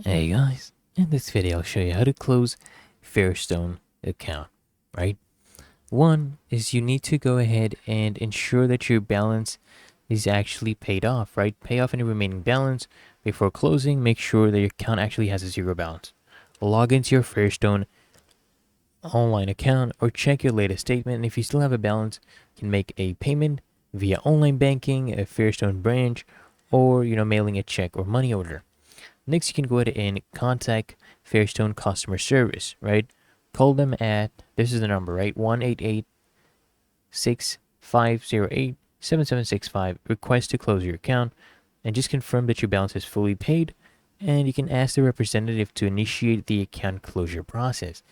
Hey guys, in this video I'll show you how to close Fairstone account, right? One is you need to go ahead and ensure that your balance is actually paid off, right? Pay off any remaining balance before closing. Make sure that your account actually has a zero balance. Log into your Fairstone online account or check your latest statement, and if you still have a balance, you can make a payment via online banking, a Fairstone branch, or mailing a check or money order. Next, you can go ahead and contact Fairstone customer service, right? Call them at, this is the number, right? 1-888-6508-7765. Request to close your account and just confirm that your balance is fully paid. And you can ask the representative to initiate the account closure process.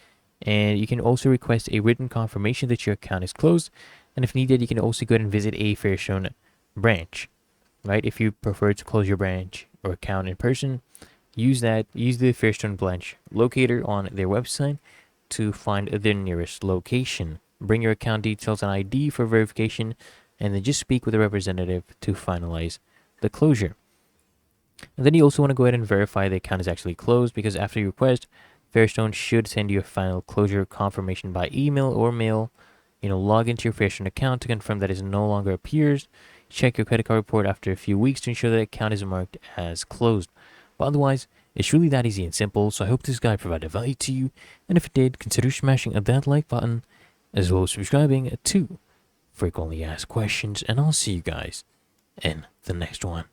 And you can also request a written confirmation that your account is closed. And if needed, you can also go ahead and visit a Fairstone branch, right? If you prefer to close your branch or account in person, use the Fairstone branch locator on their website to find their nearest location. Bring your account details and ID for verification, and then just speak with a representative to finalize the closure. And then you also want to go ahead and verify the account is actually closed, because after you request, Fairstone should send you a final closure confirmation by email or mail. Log into your Fairstone account to confirm that it no longer appears. Check your credit card report after a few weeks to ensure that the account is marked as closed. But otherwise, it's really that easy and simple, so I hope this guide provided value to you, and if it did, consider smashing that like button, as well as subscribing to frequently asked questions, and I'll see you guys in the next one.